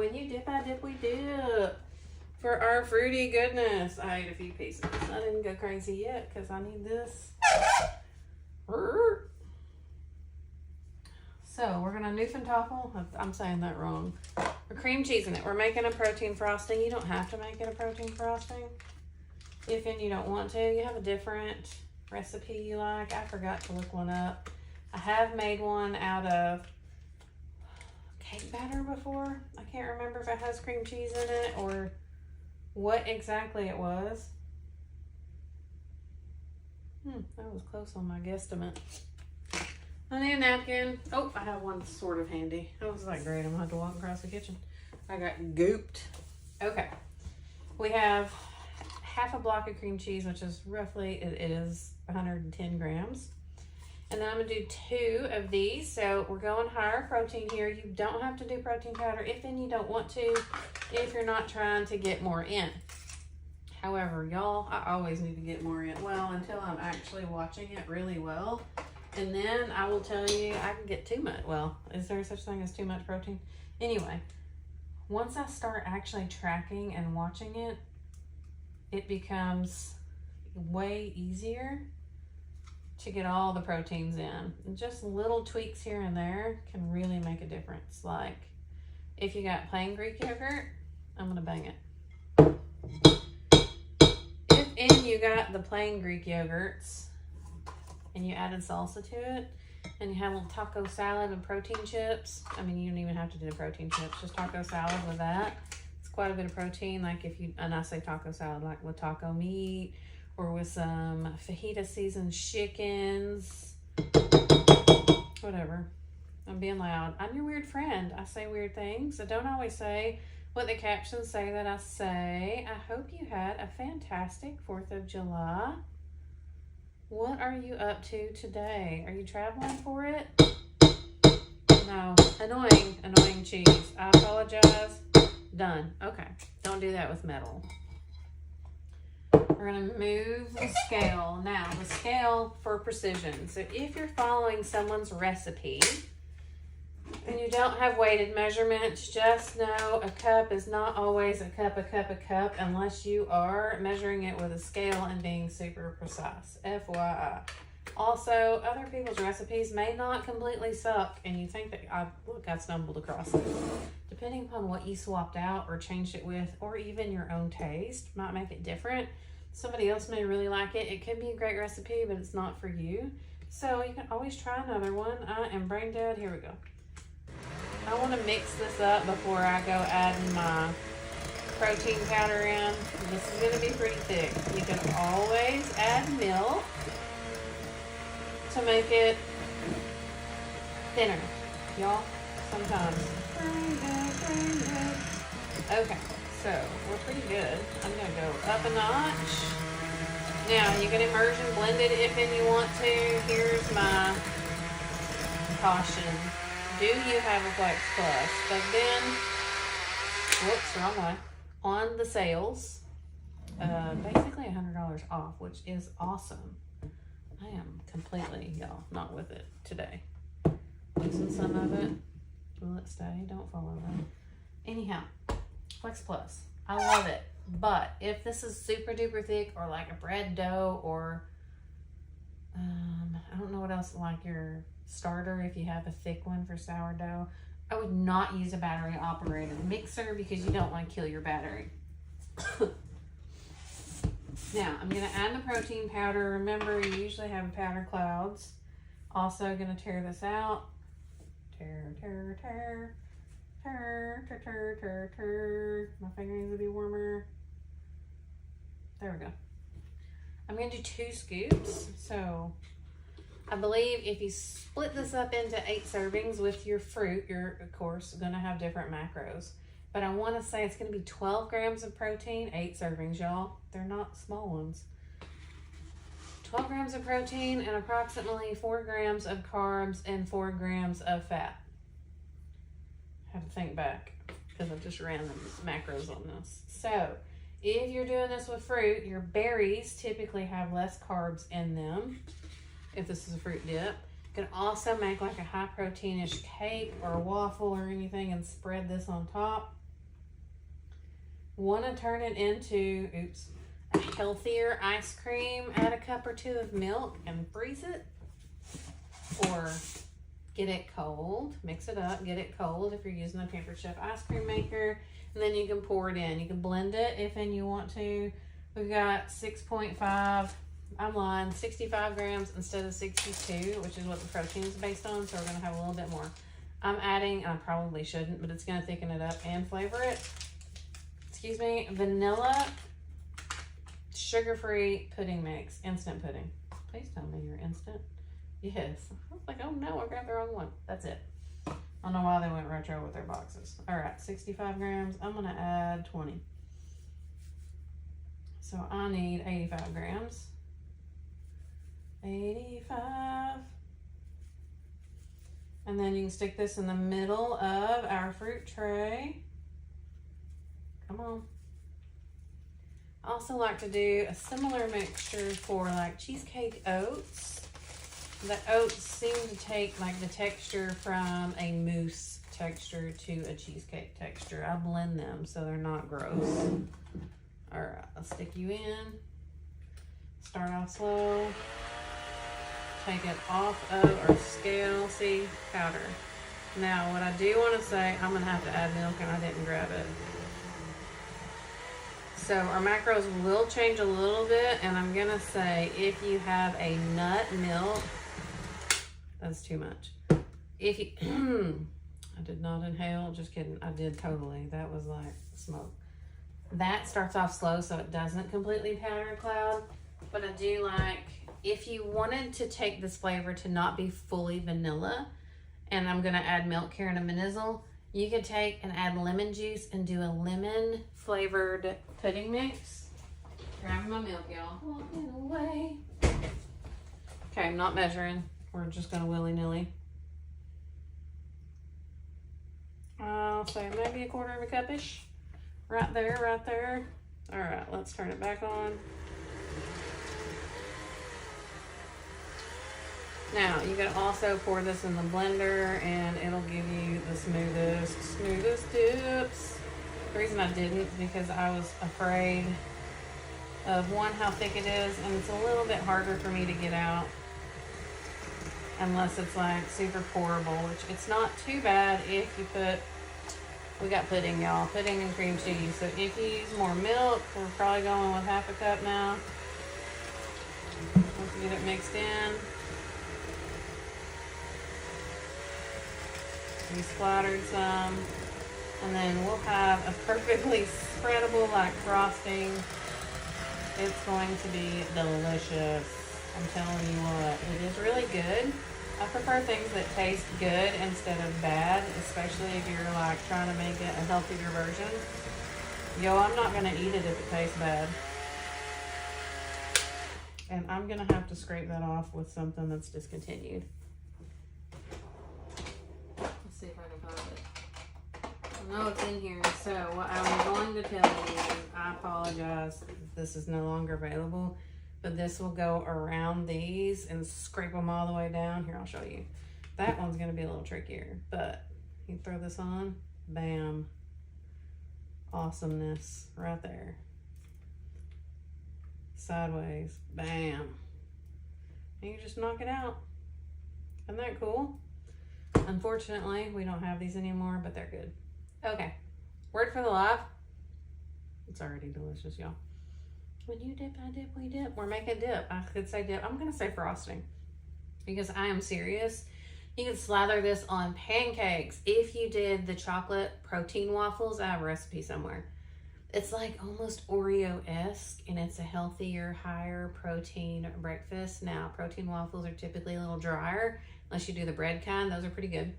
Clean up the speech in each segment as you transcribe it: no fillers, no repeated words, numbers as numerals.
when you dip, I dip, we dip. For our fruity goodness. I ate a few pieces. I didn't go crazy yet because I need this. So we're gonna Newfoundland. I'm saying that wrong. We're cream cheesing it. We're making a protein frosting. You don't have to make it a protein frosting. If and you don't want to, you have a different recipe you like. I forgot to look one up. I have made one out of cake batter before. I can't remember if it has cream cheese in it or what exactly it was. That was close on my guesstimate. I need a napkin. Oh, I have one sort of handy. I was like, great, I'm gonna have to walk across the kitchen. I got gooped. Okay. We have half a block of cream cheese, which is roughly, it is 110 grams. And then I'm gonna do 2 of these. So we're going higher protein here. You don't have to do protein powder if and you don't want to, if you're not trying to get more in. However, y'all, I always need to get more in. Well, until I'm actually watching it really well. And then I will tell you, I can get too much. Well, is there such thing as too much protein? Anyway, once I start actually tracking and watching it, it becomes way easier to get all the proteins in. And just little tweaks here and there can really make a difference. Like if you got plain Greek yogurt, I'm gonna bang it. If and you got the plain Greek yogurts and you added salsa to it and you have a little taco salad and protein chips, I mean, you don't even have to do the protein chips, just taco salad with that. It's quite a bit of protein. Like if you, and I say taco salad, like with taco meat, or with some fajita seasoned chickens, whatever. I'm being loud. I'm your weird friend. I say weird things. I don't always say what the captions say that I say. I hope you had a fantastic 4th of July. What are you up to today? Are you traveling for it? No. Annoying cheese. I apologize. Done. Okay. Don't do that with metal. We're going to move the scale. Now, the scale for precision. So if you're following someone's recipe and you don't have weighted measurements, just know a cup is not always a cup unless you are measuring it with a scale and being super precise. FYI. Also, other people's recipes may not completely suck and you think that, I stumbled across it. Depending upon what you swapped out or changed it with, or even your own taste might make it different. Somebody else may really like it. It could be a great recipe, but it's not for you. So you can always try another one. I am brain dead. Here we go. I want to mix this up before I go adding my protein powder in. This is going to be pretty thick. You can always add milk to make it thinner, y'all, sometimes. Okay. So, we're pretty good. I'm going to go up a notch. Now, you can immersion blend it if and you want to. Here's my caution. Do you have a Flex Plus? But then, whoops, wrong way. On the sales, basically $100 off, which is awesome. I am completely, y'all, not with it today. Losing some of it. Will it stay? Don't fall over. Anyhow. Flex Plus. I love it. But if this is super duper thick or like a bread dough or I don't know what else, like your starter, if you have a thick one for sourdough, I would not use a battery operated mixer because you don't want to kill your battery. Now I'm going to add the protein powder. Remember, you usually have powder clouds. Also going to tear this out. Tear. My finger needs to be warmer. There we go. I'm going to do 2 scoops. So I believe if you split this up into 8 servings with your fruit, you're of course going to have different macros. But I want to say it's going to be 12 grams of protein, 8 servings, y'all. They're not small ones. 12 grams of protein and approximately 4 grams of carbs and 4 grams of fat. I have to think back because I just ran the macros on this. So if you're doing this with fruit, your berries typically have less carbs in them. If this is a fruit dip, you can also make like a high proteinish cake or a waffle or anything and spread this on top. want to turn it into, a healthier ice cream, add a cup or two of milk and freeze it. Or get it cold, mix it up, get it cold if you're using a Pampered Chef ice cream maker, and then you can pour it in. You can blend it if and you want to. We've got 6.5, I'm lying, 65 grams instead of 62, which is what the protein is based on, so we're gonna have a little bit more. I'm adding, and I probably shouldn't, but it's gonna thicken it up and flavor it. Excuse me, vanilla sugar-free pudding mix, instant pudding. Please tell me you're instant. Yes. I was like, oh no, I grabbed the wrong one. That's it. I don't know why they went retro with their boxes. All right, 65 grams. I'm gonna add 20. So I need 85 grams. 85. And then you can stick this in the middle of our fruit tray. Come on. I also like to do a similar mixture for like cheesecake oats. The oats seem to take like the texture from a mousse texture to a cheesecake texture. I blend them so they're not gross. All right, I'll stick you in. Start off slow. Take it off of our scale. See, powder. Now, what I do want to say, I'm going to have to add milk and I didn't grab it. So our macros will change a little bit, and I'm going to say if you have a nut milk, that's too much. If you, I did not inhale, just kidding. I did totally. That was like smoke. That starts off slow so it doesn't completely powder a cloud. But I do like, if you wanted to take this flavor to not be fully vanilla, and I'm gonna add milk here in a minute, you could take and add lemon juice and do a lemon flavored pudding mix. Grabbing my milk, y'all. Walking away. Okay, I'm not measuring. We're just gonna willy-nilly. I'll say maybe a quarter of a cup-ish. Right there, right there. All right, let's turn it back on. Now, you can also pour this in the blender and it'll give you the smoothest dips. The reason I didn't is because I was afraid of, one, how thick it is, and it's a little bit harder for me to get out unless it's like super pourable, which it's not too bad if you put, we got pudding, y'all, pudding and cream cheese. So if you use more milk, we're probably going with half a cup now. Once you get it mixed in. We splattered some, and then we'll have a perfectly spreadable like frosting. It's going to be delicious. I'm telling you what, it is really good. I prefer things that taste good instead of bad, especially if you're like trying to make it a healthier version. Yo, I'm not gonna eat it if it tastes bad. And I'm gonna have to scrape that off with something that's discontinued. See if I can find it. I know it's in here. So what I'm going to tell you is, I apologize if this is no longer available, but this will go around these and scrape them all the way down. Here, I'll show you. That one's going to be a little trickier, but you throw this on, bam, awesomeness right there. Sideways, bam. And you just knock it out. Isn't that cool? Unfortunately, we don't have these anymore, but they're good. Okay, word for the life. It's already delicious, y'all. When you dip, I dip, we dip. We're making dip. I could say dip. I'm going to say frosting because I am serious. You can slather this on pancakes. If you did the chocolate protein waffles, I have a recipe somewhere. It's like almost Oreo-esque, and it's a healthier, higher protein breakfast. Now, protein waffles are typically a little drier, unless you do the bread kind. Those are pretty good.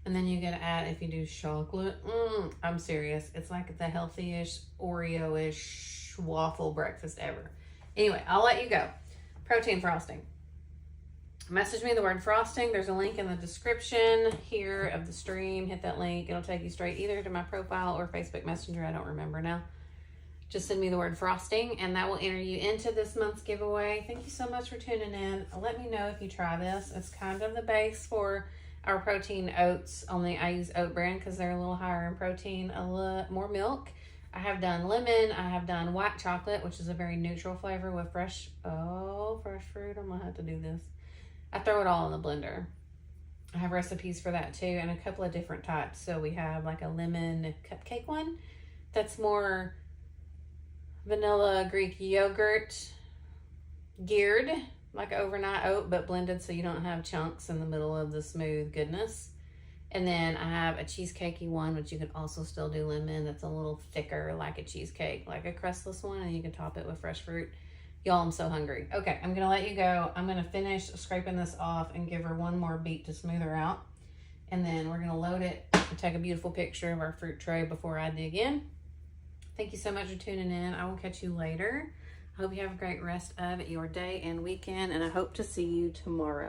And then you gotta add, if you do chocolate, I'm serious. It's like the healthiest, Oreo-ish waffle breakfast ever. Anyway, I'll let you go. Protein frosting. Message me the word frosting. There's a link in the description here of the stream. Hit that link. It'll take you straight either to my profile or Facebook Messenger. I don't remember now. Just send me the word frosting and that will enter you into this month's giveaway. Thank you so much for tuning in. Let me know if you try this. It's kind of the base for our protein oats, only I use Oat Bran because they're a little higher in protein, a little more milk. I have done lemon. I have done white chocolate, which is a very neutral flavor with fresh fruit. I'm gonna have to do this. I throw it all in the blender. I have recipes for that too, and a couple of different types. So we have like a lemon cupcake one that's more vanilla Greek yogurt geared, like overnight oat, but blended so you don't have chunks in the middle of the smooth goodness. And then I have a cheesecakey one, which you can also still do lemon. That's a little thicker, like a cheesecake, like a crustless one, and you can top it with fresh fruit. Y'all, I'm so hungry. Okay, I'm gonna let you go. I'm gonna finish scraping this off and give her one more beat to smooth her out. And then we're gonna load it and take a beautiful picture of our fruit tray before I dig in. Thank you so much for tuning in. I will catch you later. I hope you have a great rest of your day and weekend, and I hope to see you tomorrow.